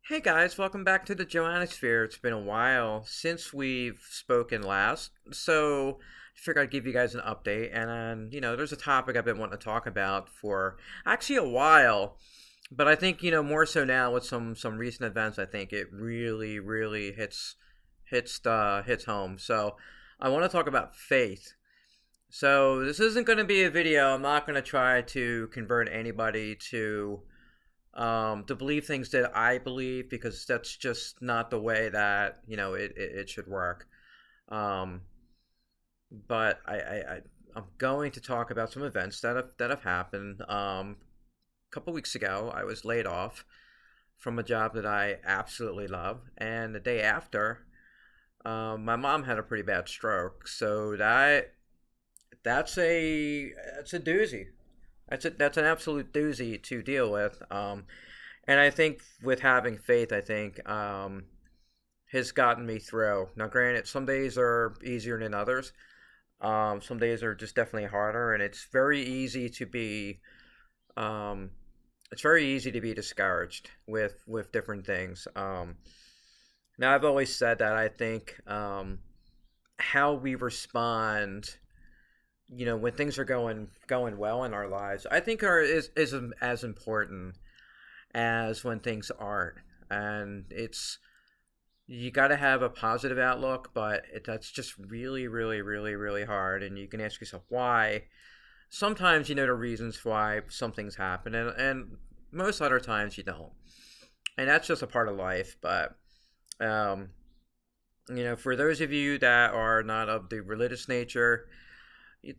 Hey guys, welcome back to the Joannosphere. It's been a while since we've spoken last, so I figured I'd give you guys an update. And there's a topic I've been wanting to talk about for actually a while, but I think more so now with some recent events. I think it really hits home. So I want to talk about faith. So this isn't going to be a video. I'm not going to try to convert anybody to believe things that I believe, because that's just not the way that it should work. Um, but I'm going to talk about some events that have happened. A couple weeks ago, I was laid off from a job that I absolutely love, and the day after, my mom had a pretty bad stroke. So that's a doozy. That's an absolute doozy to deal with. And I think with having faith, I think has gotten me through. Now, granted, some days are easier than others. Some days are just definitely harder, and um, it's very easy to be discouraged with different things. Now, I've always said that I think how we respond, when things are going well in our lives, I think is as important as when things aren't. And it's you got to have a positive outlook, but that's just really hard. And you can ask yourself why. Sometimes you know the reasons why some things happen, and most other times you don't. And that's just a part of life. But um, for those of you that are not of the religious nature,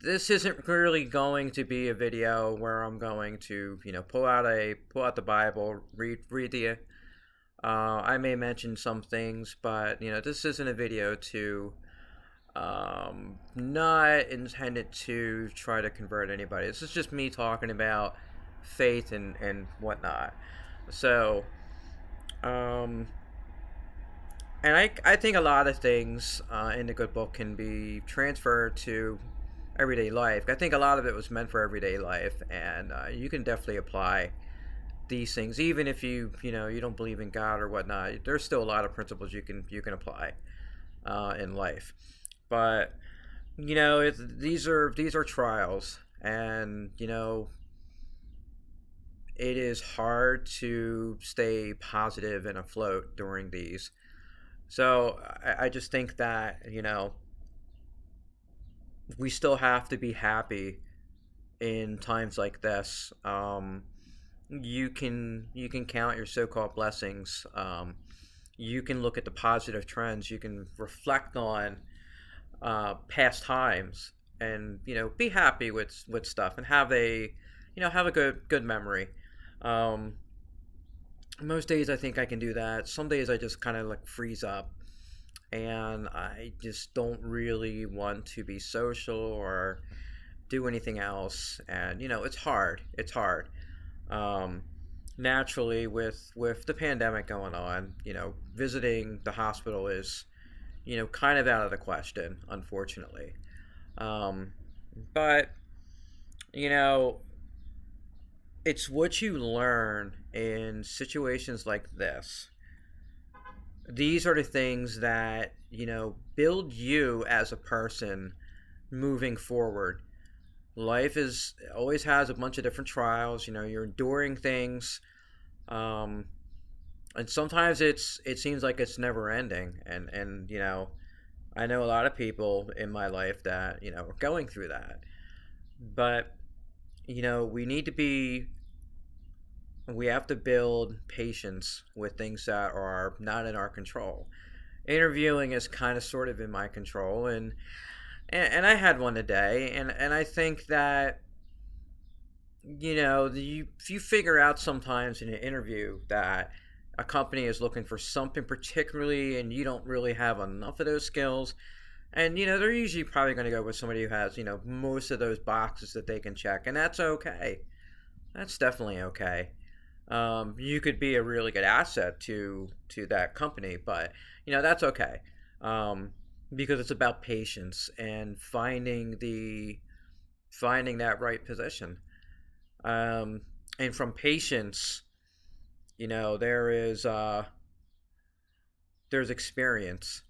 this isn't really going to be a video where I'm going to, pull out the Bible, read the. I may mention some things, but this isn't a video to, not intended to try to convert anybody. This is just me talking about faith and whatnot. So, um, and I think a lot of things in the good book can be transferred to everyday life. I think a lot of it was meant for everyday life, and you can definitely apply these things, even if you don't believe in God or whatnot. There's still a lot of principles you can apply in life. But these are trials, and it is hard to stay positive and afloat during these. So I just think that we still have to be happy in times like this. You can count your so-called blessings. You can look at the positive trends. You can reflect on past times, and be happy with stuff, and have a good memory. Um, Most days I think I can do that. Some days I just kind of like freeze up, and I just don't really want to be social or do anything else. And it's hard. It's hard. Um, Naturally, with the pandemic going on, visiting the hospital is kind of out of the question, unfortunately. Um, but you know, it's what you learn in situations like this. These are the things that build you as a person moving forward. Life is always has a bunch of different trials. You're enduring things, um, and sometimes it seems like it's never ending. And I know a lot of people in my life that are going through that. But we need to be we have to build patience with things that are not in our control. Interviewing is kind of sort of in my control, and I had one today, and I think that if you figure out sometimes in an interview that a company is looking for something particularly and you don't really have enough of those skills, and they're usually probably going to go with somebody who has most of those boxes that they can check, and that's okay. That's definitely okay. You could be a really good asset to that company, but that's okay, um, because it's about patience and finding that right position. Um, and from patience, there is. there's experience,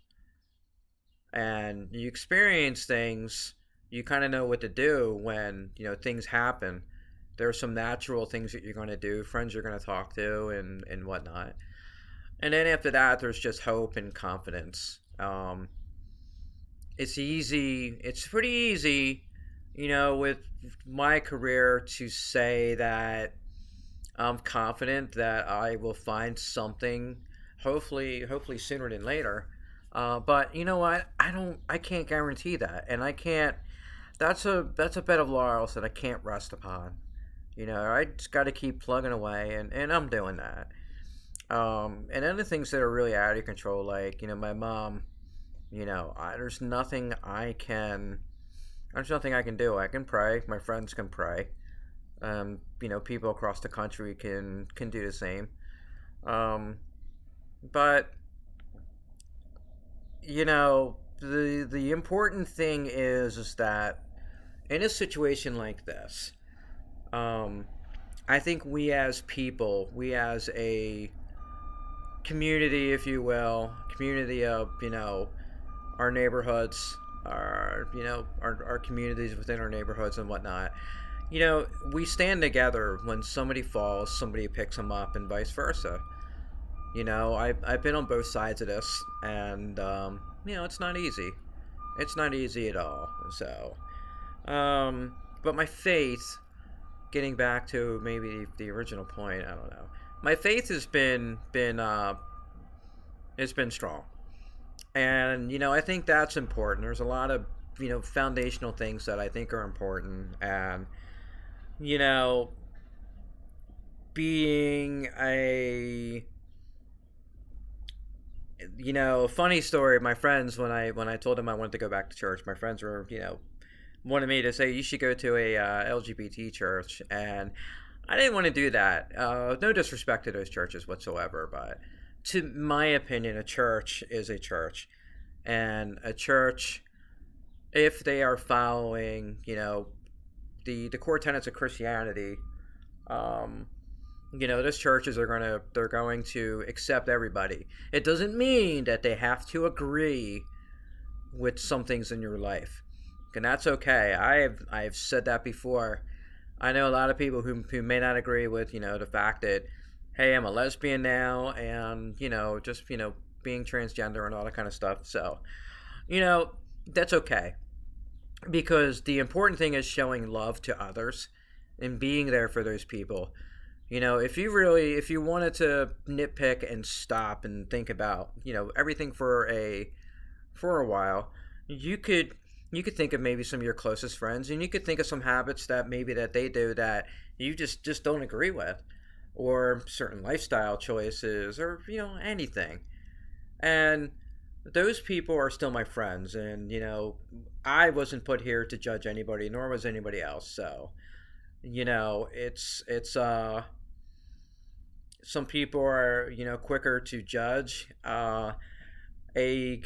and you experience things. You kind of know what to do when things happen. There are some natural things that you're going to do, friends you're going to talk to, and whatnot. And then after that, there's just hope and confidence. It's easy. It's pretty easy, with my career to say that I'm confident that I will find something, hopefully sooner than later. But you know what? I can't guarantee that, and I can't. That's a bed of laurels that I can't rest upon. I just got to keep plugging away, and I'm doing that. And then the things that are really out of control, like my mom. There's nothing I can. There's nothing I can do. I can pray. My friends can pray. People across the country can do the same. Um, but the important thing is that in a situation like this, um, I think we as people, we as a community, if you will, community of our neighborhoods, our communities within our neighborhoods and whatnot. We stand together when somebody falls, somebody picks them up, and vice versa. I've been on both sides of this, and it's not easy. It's not easy at all. So, but my faith, getting back to maybe the original point, I don't know. My faith has been strong, and I think that's important. There's a lot of foundational things that I think are important, and you know being a funny story. My friends, when I told them I wanted to go back to church, my friends were wanted me to say you should go to a LGBT church, and I didn't want to do that. No disrespect to those churches whatsoever, but to my opinion, a church is a church, and a church, if they are following the core tenets of Christianity, um, those churches they're going to accept everybody. It doesn't mean that they have to agree with some things in your life, and that's okay. I've said that before. I know a lot of people who may not agree with the fact that, hey, I'm a lesbian now, and just being transgender and all that kind of stuff. So you know that's okay, because the important thing is showing love to others and being there for those people. If you wanted to nitpick and stop and think about everything for a while, you could think of maybe some of your closest friends, and you could think of some habits that maybe that they do that you just don't agree with, or certain lifestyle choices, or anything. And those people are still my friends, and I wasn't put here to judge anybody, nor was anybody else. So it's some people are quicker to judge. A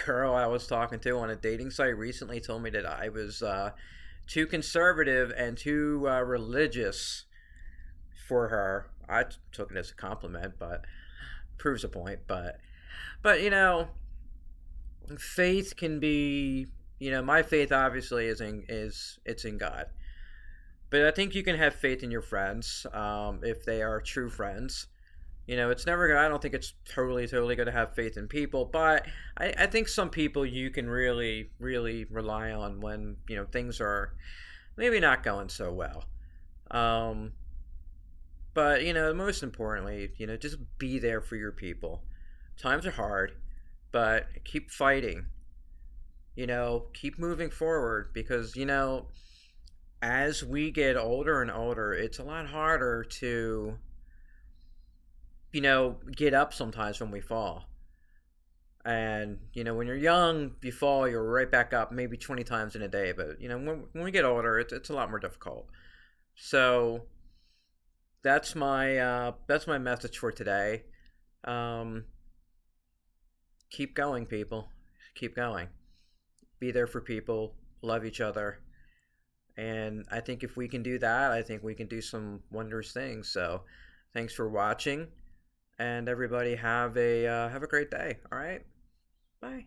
girl I was talking to on a dating site recently told me that I was too conservative and too religious for her. I took it as a compliment, but proves a point. But faith can be my faith obviously it's in God. But I think you can have faith in your friends, if they are true friends. It's never gonna. I don't think it's totally going to have faith in people, but I think some people you can really, really rely on when things are maybe not going so well. Um, but most importantly, just be there for your people. Times are hard, but keep fighting. Keep moving forward, because as we get older and older, it's a lot harder to get up sometimes when we fall. And when you're young, you fall, you're right back up, maybe 20 times in a day. But when we get older, it's a lot more difficult. So that's my message for today. Um, keep going, people. Keep going. Be there for people. Love each other. And I think if we can do that, I think we can do some wondrous things. So thanks for watching, and everybody have a great day. All right, bye.